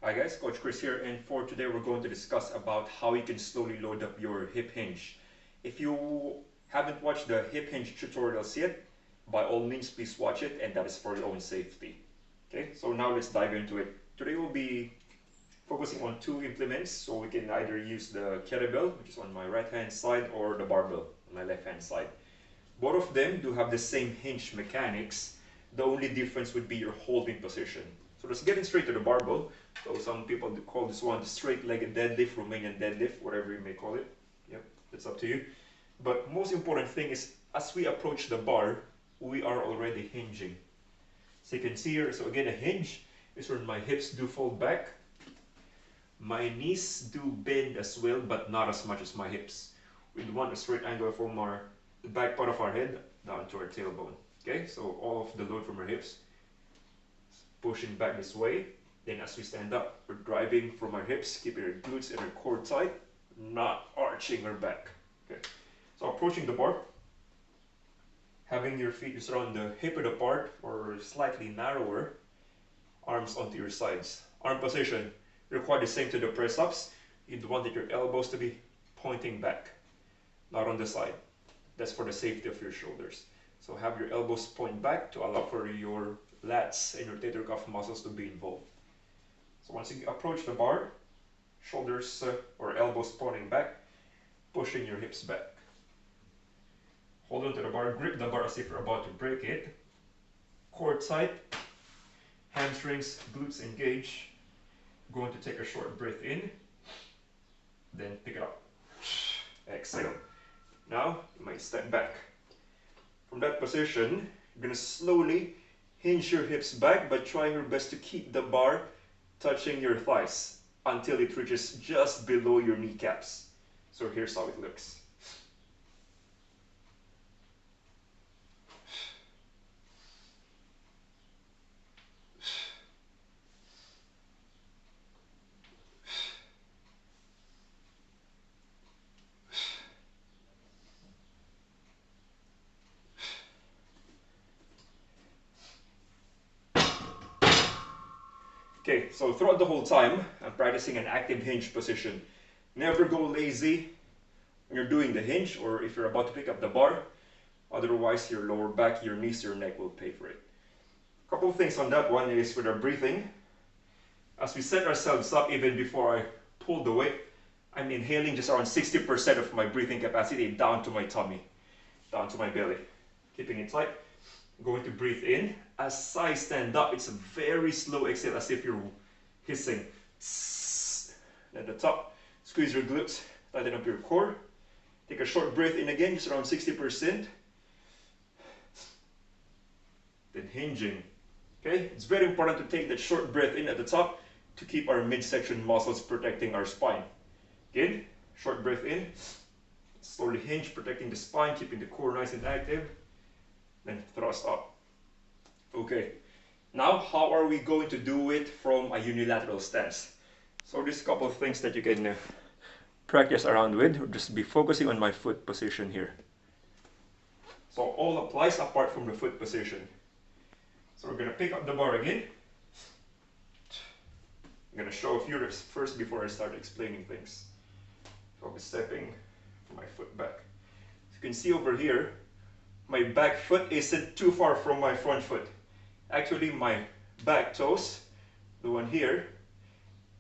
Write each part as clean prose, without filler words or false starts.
Hi guys, Coach Chris here, and for today we're going to discuss about how you can slowly load up your hip hinge. If you haven't watched the hip hinge tutorials yet, by all means please watch it, and that is for your own safety. Okay, so now let's dive into it. Today we'll be focusing on two implements, so we can either use the kettlebell, which is on my right hand side, or the barbell on my left hand side. Both of them do have the same hinge mechanics. The only difference would be your holding position. So let's get in straight to the barbell. So some people call this one the straight-legged deadlift, Romanian deadlift, whatever you may call it. Yep, that's up to you. But most important thing is, as we approach the bar, we are already hinging. So you can see here, so again, a hinge is where my hips do fold back. My knees do bend as well, but not as much as my hips. We want a straight angle from the back part of our head down to our tailbone. Okay, so all of the load from our hips pushing back this way. Then as we stand up, we're driving from our hips, keeping our glutes and our core tight, not arching our back. Okay, so approaching the bar, having your feet just around the hip width apart or slightly narrower, arms onto your sides. Arm position, require the same to the press-ups. You'd want your elbows to be pointing back, not on the side. That's for the safety of your shoulders. So have your elbows point back to allow for your lats and rotator cuff muscles to be involved. So once you approach the bar, shoulders or elbows pointing back, pushing your hips back. Hold on to the bar, grip the bar as if you're about to break it. Core tight, hamstrings, glutes engage. Going to take a short breath in, then pick it up. Exhale. Now you might step back. From that position, you're going to slowly hinge your hips back by trying your best to keep the bar touching your thighs until it reaches just below your kneecaps. So here's how it looks. Okay, so throughout the whole time, I'm practicing an active hinge position. Never go lazy when you're doing the hinge or if you're about to pick up the bar. Otherwise, your lower back, your knees, your neck will pay for it. A couple of things on that one is with our breathing. As we set ourselves up, even before I pull the weight, I'm inhaling just around 60% of my breathing capacity down to my tummy, down to my belly. Keeping it tight. I'm going to breathe in. As I stand up, it's a very slow exhale, as if you're hissing. At the top, squeeze your glutes, tighten up your core. Take a short breath in again, just around 60%. Then hinging. Okay, it's very important to take that short breath in at the top to keep our midsection muscles protecting our spine. Again, short breath in. Slowly hinge, protecting the spine, keeping the core nice and active. Then thrust up. Okay, now how are we going to do it from a unilateral stance? So there's a couple of things that you can practice around with, or just be focusing on my foot position here. So all applies apart from the foot position. So we're going to pick up the bar again. I'm going to show a few reps first before I start explaining things. So I'll be stepping my foot back. As you can see over here, my back foot isn't too far from my front foot. Actually, my back toes, the one here,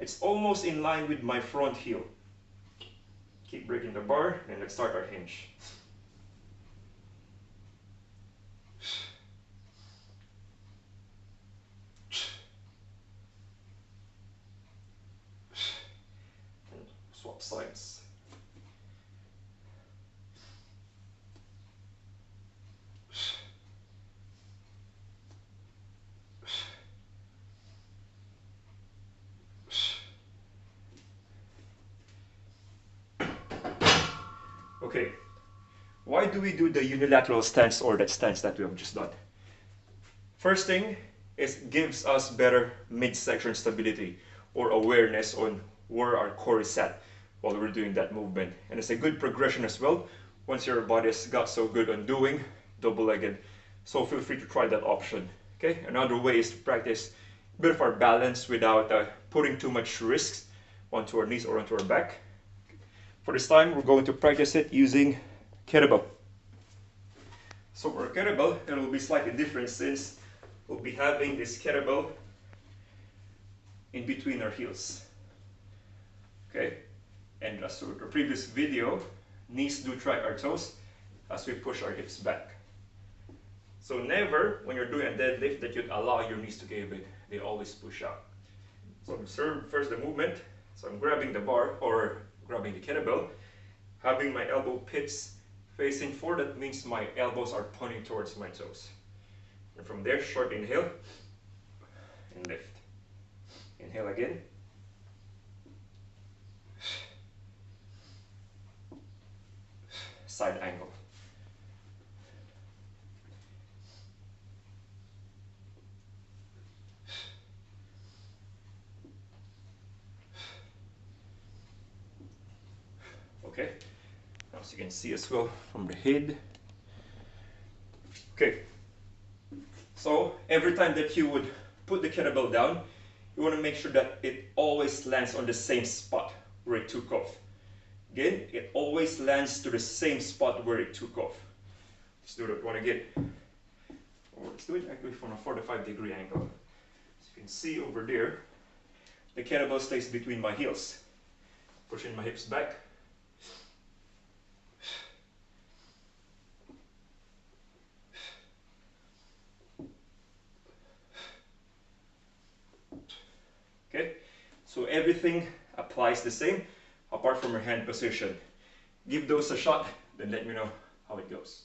it's almost in line with my front heel. Keep breaking the bar, and let's start our hinge. And swap sides. Okay, why do we do the unilateral stance or that stance that we have just done? First thing is it gives us better midsection stability or awareness on where our core is at while we're doing that movement. And it's a good progression as well once your body's got so good on doing double-legged. So feel free to try that option. Okay, another way is to practice bit of our balance without putting too much risks onto our knees or onto our back. For this time, we're going to practice it using kettlebell. So for a kettlebell, it will be slightly different since we'll be having this kettlebell in between our heels. Okay, and as to the previous video, knees do track our toes as we push our hips back. So never, when you're doing a deadlift, that you'd allow your knees to give it. They always push out. So observe first the movement. So I'm grabbing the bar or grabbing the kettlebell, having my elbow pits facing forward. That means my elbows are pointing towards my toes. And from there, short inhale and lift. Inhale again. Side angle. Okay, as you can see as well from the head. Okay, so every time that you would put the kettlebell down, you want to make sure that it always lands on the same spot where it took off. Again, it always lands to the same spot where it took off. Let's do that one again. Or let's do it actually from a 45-degree angle. As you can see over there, the kettlebell stays between my heels. Pushing my hips back. Okay, so everything applies the same apart from your hand position. Give those a shot, then let me know how it goes.